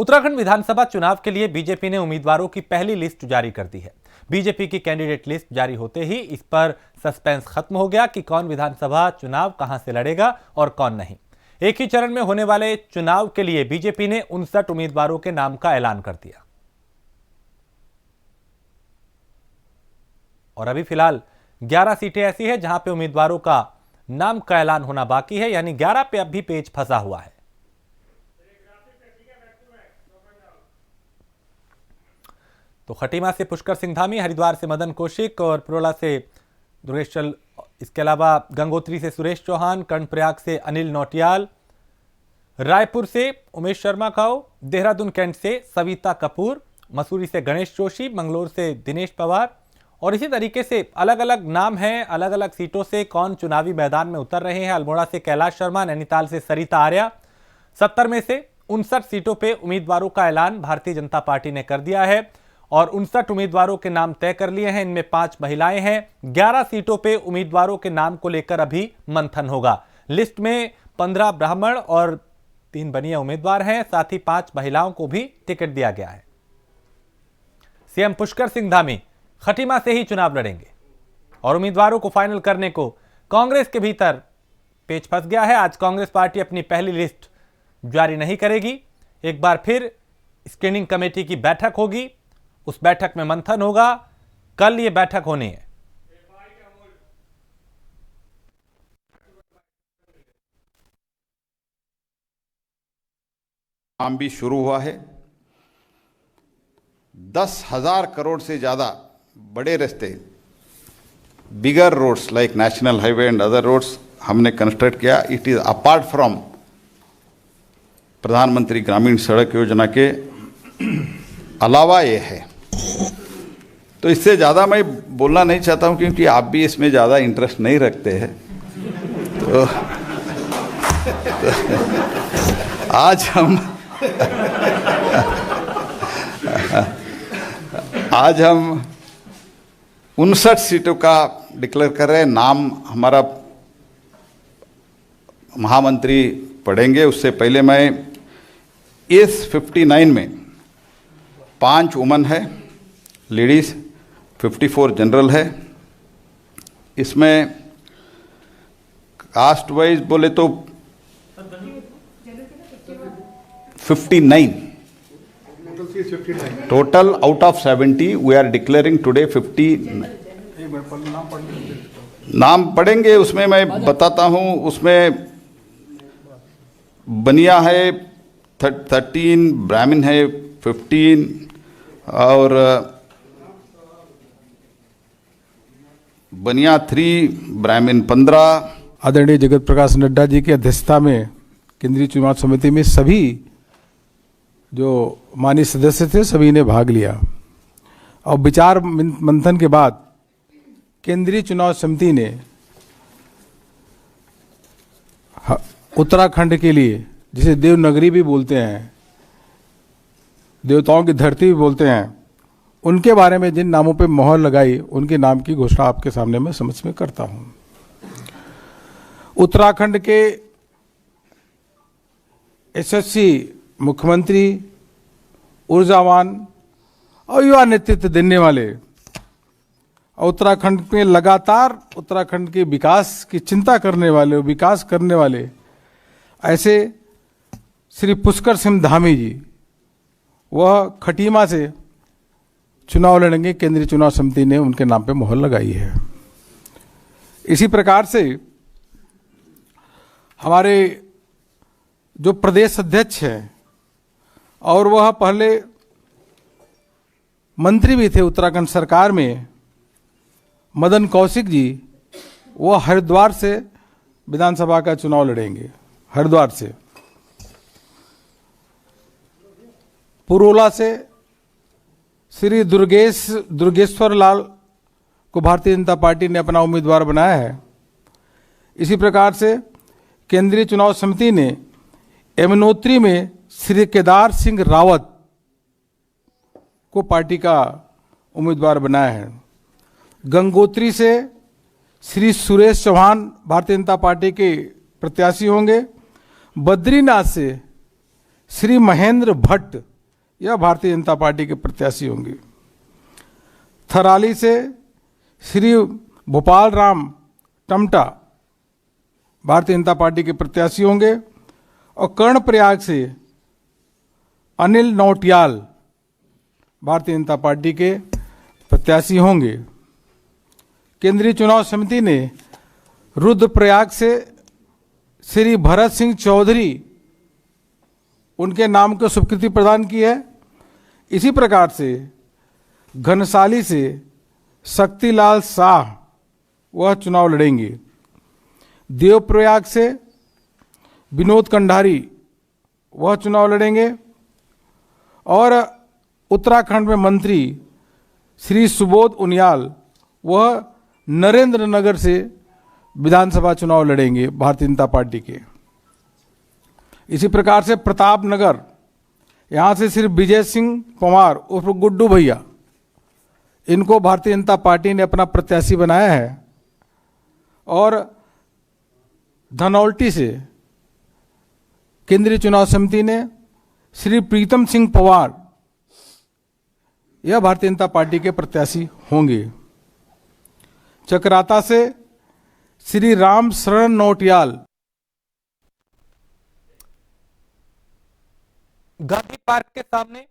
उत्तराखंड विधानसभा चुनाव के लिए बीजेपी ने उम्मीदवारों की पहली लिस्ट जारी कर दी है। बीजेपी की कैंडिडेट लिस्ट जारी होते ही इस पर सस्पेंस खत्म हो गया कि कौन विधानसभा चुनाव कहां से लड़ेगा और कौन नहीं। एक ही चरण में होने वाले चुनाव के लिए बीजेपी ने 59 उम्मीदवारों के नाम का ऐलान कर दिया और अभी फिलहाल 11 सीटें ऐसी है जहां पे उम्मीदवारों का नाम का ऐलान होना बाकी है, यानी 11 पे अब भी पेच फंसा हुआ है। तो खटीमा से पुष्कर सिंह धामी, हरिद्वार से मदन कौशिक और पुरोला से दुर्गेश चल, इसके अलावा गंगोत्री से सुरेश चौहान, कर्णप्रयाग से अनिल नौटियाल, रायपुर से उमेश शर्मा खाओ, देहरादून कैंट से सविता कपूर, मसूरी से गणेश जोशी, मंगलोर से दिनेश पवार और इसी तरीके से अलग अलग नाम हैं। अलग अलग सीटों से कौन चुनावी मैदान में उतर रहे हैं। अल्मोड़ा से कैलाश शर्मा, नैनीताल से सरिता आर्या। 70 में से 59 सीटों पे उम्मीदवारों का ऐलान भारतीय जनता पार्टी ने कर दिया है और 59 उम्मीदवारों के नाम तय कर लिए हैं। इनमें 5 महिलाएं हैं। 11 सीटों पे उम्मीदवारों के नाम को लेकर अभी मंथन होगा। लिस्ट में 15 ब्राह्मण और 3 बनिया उम्मीदवार हैं। साथ ही 5 महिलाओं को भी टिकट दिया गया है। सीएम पुष्कर सिंह धामी खटीमा से ही चुनाव लड़ेंगे और उम्मीदवारों को फाइनल करने को कांग्रेस के भीतर पेच फंस गया है। आज कांग्रेस पार्टी अपनी पहली लिस्ट जारी नहीं करेगी। एक बार फिर स्क्रीनिंग कमेटी की बैठक होगी, उस बैठक में मंथन होगा। कल ये बैठक होनी है। काम भी शुरू हुआ है। 10,000 करोड़ से ज्यादा बड़े रास्ते, bigger roads like national highway and other roads हमने कंस्ट्रक्ट किया। It is apart from Pradhan Mantri Gramin सड़क योजना के अलावा ये है। तो इससे ज़्यादा मैं बोलना नहीं चाहता हूं क्योंकि आप भी इसमें ज़्यादा इंटरेस्ट नहीं रखते हैं। तो आज हम 59 सीटों का डिक्लेयर कर रहे हैं। नाम हमारा महामंत्री पढ़ेंगे। उससे पहले मैं इस 59 में 5 वुमन है, लेडीज, 54 जनरल है। इसमें कास्ट वाइज बोले तो 59 total out of 70 we are declaring today 50 नाम पढ़ेंगे। उसमें मैं बताता हूं, उसमें बनिया है 13, ब्राह्मण है 15 और बनिया 3, ब्राह्मण 15। आदरणीय जगत प्रकाश नड्डा जी की अध्यक्षता में केंद्रीय चुनाव समिति में सभी जो माननीय सदस्य थे सभी ने भाग लिया और विचार मंथन के बाद केंद्रीय चुनाव समिति ने उत्तराखंड के लिए, जिसे देवनगरी भी बोलते हैं, देवताओं की धरती भी बोलते हैं, उनके बारे में जिन नामों पे मोहर लगाई उनके नाम की घोषणा आपके सामने मैं समक्ष में करता हूं। उत्तराखंड के यशस्वी मुख्यमंत्री, ऊर्जावान और युवा नेतृत्व देने वाले, उत्तराखंड में लगातार उत्तराखंड के विकास की चिंता करने वाले, विकास करने वाले ऐसे श्री पुष्कर सिंह धामी जी, वह खटीमा से चुनाव लड़ेंगे। केंद्रीय चुनाव समिति ने उनके नाम पे मोहर लगाई है। इसी प्रकार से हमारे जो प्रदेश अध्यक्ष हैं और वह पहले मंत्री भी थे उत्तराखंड सरकार में, मदन कौशिक जी, वो हरिद्वार से विधानसभा का चुनाव लड़ेंगे। हरिद्वार से पुरोला से श्री दुर्गेश्वर लाल को भारतीय जनता पार्टी ने अपना उम्मीदवार बनाया है। इसी प्रकार से केंद्रीय चुनाव समिति ने यमुनोत्री में श्री केदार सिंह रावत को पार्टी का उम्मीदवार बनाया है। गंगोत्री से श्री सुरेश चौहान भारतीय जनता पार्टी के प्रत्याशी होंगे। बद्रीनाथ से श्री महेंद्र भट्ट यह भारतीय जनता पार्टी के प्रत्याशी होंगे। थराली से श्री भोपाल राम टमटा भारतीय जनता पार्टी के प्रत्याशी होंगे और कर्णप्रयाग से अनिल नौटियाल भारतीय जनता पार्टी के प्रत्याशी होंगे। केंद्रीय चुनाव समिति ने रुद्रप्रयाग से श्री भरत सिंह चौधरी उनके नाम को स्वीकृति प्रदान की है। इसी प्रकार से घनसाली से शक्तिलाल शाह वह चुनाव लड़ेंगे। देवप्रयाग से विनोद कंडारी वह चुनाव लड़ेंगे और उत्तराखंड में मंत्री श्री सुबोध उनियाल वह नरेंद्र नगर से विधानसभा चुनाव लड़ेंगे भारतीय जनता पार्टी के। इसी प्रकार से प्रतापनगर यहाँ से श्री विजय सिंह पंवार उर्फ गुड्डू भैया, इनको भारतीय जनता पार्टी ने अपना प्रत्याशी बनाया है। और धनौल्टी से केंद्रीय चुनाव समिति ने श्री प्रीतम सिंह पवार, यह भारतीय जनता पार्टी के प्रत्याशी होंगे। चकराता से श्री राम शरण नौटियाल गांधी पार्क के सामने